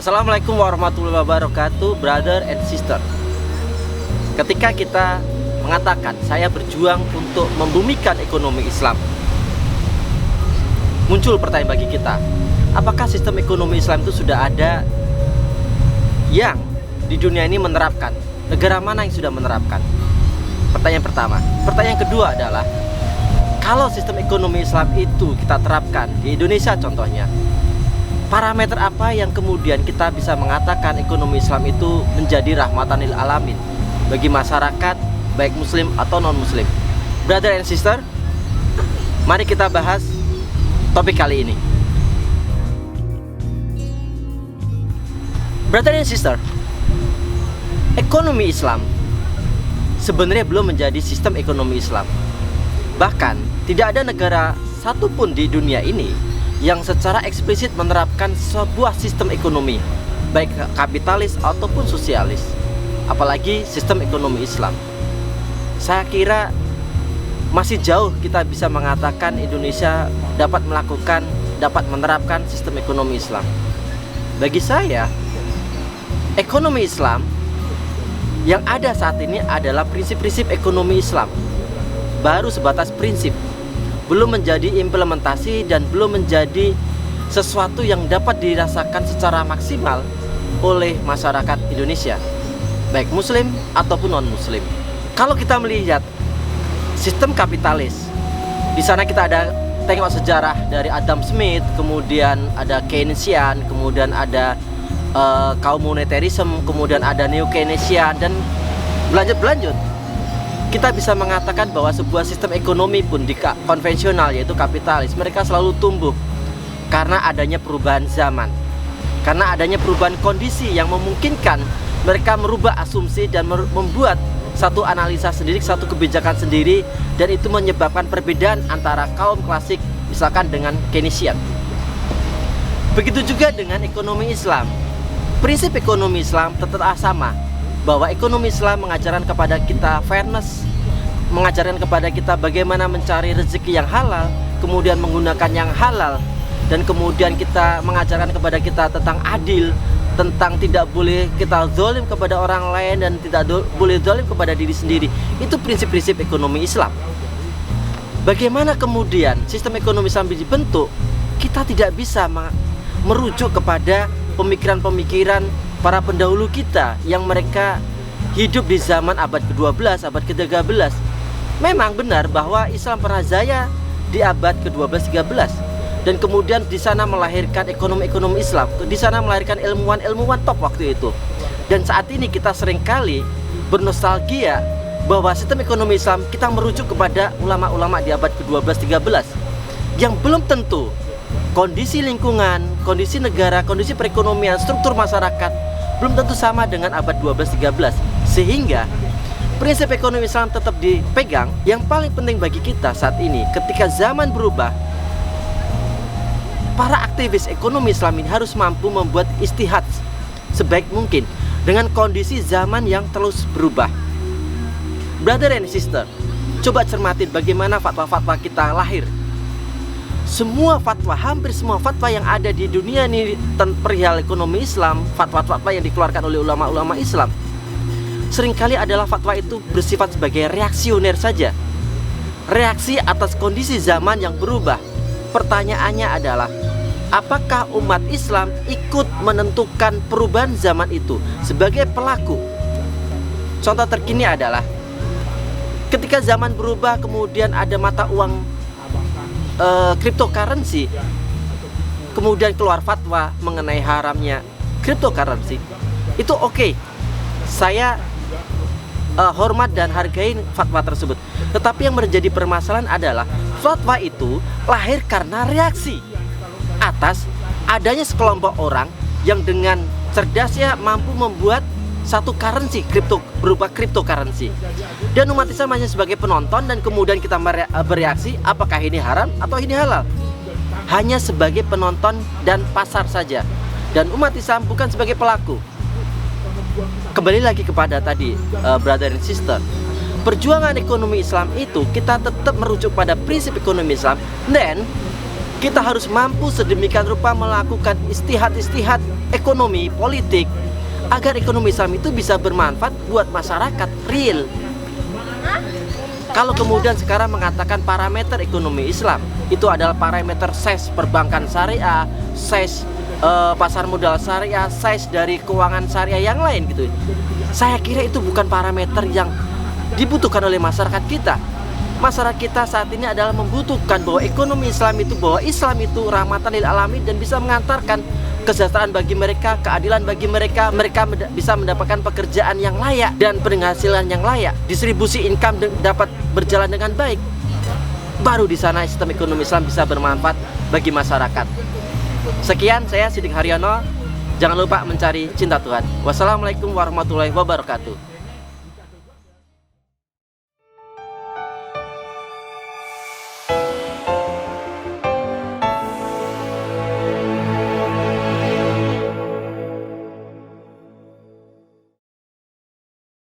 Assalamualaikum warahmatullahi wabarakatuh, brother and sister. Ketika kita mengatakan saya berjuang untuk membumikan ekonomi Islam, muncul pertanyaan bagi kita, apakah sistem ekonomi Islam itu sudah ada yang di dunia ini menerapkan? Negara mana yang sudah menerapkan? Pertanyaan pertama. Pertanyaan kedua adalah, kalau sistem ekonomi Islam itu kita terapkan di Indonesia contohnya, parameter apa yang kemudian kita bisa mengatakan ekonomi Islam itu menjadi rahmatan lil alamin bagi masyarakat, baik muslim atau non muslim? Brother and sister, mari kita bahas topik kali ini. Brother and sister, ekonomi Islam sebenarnya belum menjadi sistem ekonomi Islam. Bahkan tidak ada negara satupun di dunia ini yang secara eksplisit menerapkan sebuah sistem ekonomi, baik kapitalis ataupun sosialis, apalagi sistem ekonomi Islam. Saya kira masih jauh kita bisa mengatakan Indonesia dapat menerapkan sistem ekonomi Islam. Bagi saya, ekonomi Islam yang ada saat ini adalah prinsip-prinsip ekonomi Islam, baru sebatas prinsip, belum menjadi implementasi dan belum menjadi sesuatu yang dapat dirasakan secara maksimal oleh masyarakat Indonesia, baik muslim ataupun non muslim. Kalau kita melihat sistem kapitalis, di sana kita ada tengok sejarah dari Adam Smith, kemudian ada Keynesian, kemudian ada kaum monetarism, kemudian ada neo Keynesian, dan berlanjut. Kita bisa mengatakan bahwa sebuah sistem ekonomi pun di konvensional, yaitu kapitalis, mereka selalu tumbuh karena adanya perubahan zaman, karena adanya perubahan kondisi yang memungkinkan mereka merubah asumsi dan membuat satu analisa sendiri, satu kebijakan sendiri, dan itu menyebabkan perbedaan antara kaum klasik misalkan dengan Keynesian. Begitu juga dengan ekonomi Islam. Prinsip ekonomi Islam tetap sama, bahwa ekonomi Islam mengajarkan kepada kita fairness, mengajarkan kepada kita bagaimana mencari rezeki yang halal, kemudian menggunakan yang halal, dan kemudian kita mengajarkan kepada kita tentang adil, tentang tidak boleh kita zalim kepada orang lain dan tidak boleh zalim kepada diri sendiri. Itu prinsip-prinsip ekonomi Islam. Bagaimana kemudian sistem ekonomi Islam dibentuk? Kita tidak bisa merujuk kepada pemikiran-pemikiran para pendahulu kita yang mereka hidup di zaman abad ke-12, abad ke-13. Memang benar bahwa Islam pernah jaya di abad ke-12, 13, dan kemudian di sana melahirkan ekonomi Islam, di sana melahirkan ilmuwan-ilmuwan top waktu itu. Dan saat ini kita seringkali bernostalgia bahwa sistem ekonomi Islam kita merujuk kepada ulama-ulama di abad ke-12, 13 yang belum tentu kondisi lingkungan, kondisi negara, kondisi perekonomian, struktur masyarakat belum tentu sama dengan abad 12-13. Sehingga prinsip ekonomi Islam tetap dipegang. Yang paling penting bagi kita saat ini, ketika zaman berubah, para aktivis ekonomi Islam ini harus mampu membuat istihad sebaik mungkin dengan kondisi zaman yang terus berubah. Brother and sister, coba cermatin bagaimana fatwa-fatwa kita lahir. Semua fatwa, hampir semua fatwa yang ada di dunia ini perihal ekonomi Islam, fatwa-fatwa yang dikeluarkan oleh ulama-ulama Islam, seringkali adalah fatwa itu bersifat sebagai reaksioner saja, reaksi atas kondisi zaman yang berubah. Pertanyaannya adalah, apakah umat Islam ikut menentukan perubahan zaman itu sebagai pelaku? Contoh terkini adalah ketika zaman berubah, kemudian ada mata uang cryptocurrency, kemudian keluar fatwa mengenai haramnya cryptocurrency. Itu oke, saya hormat dan hargai fatwa tersebut. Tetapi yang menjadi permasalahan adalah fatwa itu lahir karena reaksi atas adanya sekelompok orang yang dengan cerdasnya mampu membuat satu currency berupa cryptocurrency, dan umat Islam hanya sebagai penonton, dan kemudian kita bereaksi apakah ini haram atau ini halal, hanya sebagai penonton dan pasar saja, dan umat Islam bukan sebagai pelaku. Kembali lagi kepada tadi, brother and sister, perjuangan ekonomi Islam itu kita tetap merujuk pada prinsip ekonomi Islam, dan Kita harus mampu sedemikian rupa melakukan istihad-istihad ekonomi, politik, agar ekonomi Islam itu bisa bermanfaat buat masyarakat real. Kalau kemudian sekarang mengatakan parameter ekonomi Islam itu adalah parameter size perbankan syariah, size pasar modal syariah, size dari keuangan syariah yang lain gitu. Saya kira itu bukan parameter yang dibutuhkan oleh masyarakat kita. Masyarakat kita saat ini adalah membutuhkan bahwa ekonomi Islam itu, bahwa Islam itu rahmatan lil alamin dan bisa mengantarkan kesejahteraan bagi mereka, keadilan bagi mereka, bisa mendapatkan pekerjaan yang layak dan penghasilan yang layak, distribusi income dapat berjalan dengan baik. Baru di sana sistem ekonomi Islam bisa bermanfaat bagi masyarakat. Sekian, saya Siddiq Haryono. Jangan lupa mencari cinta Tuhan. Wassalamualaikum warahmatullahi wabarakatuh.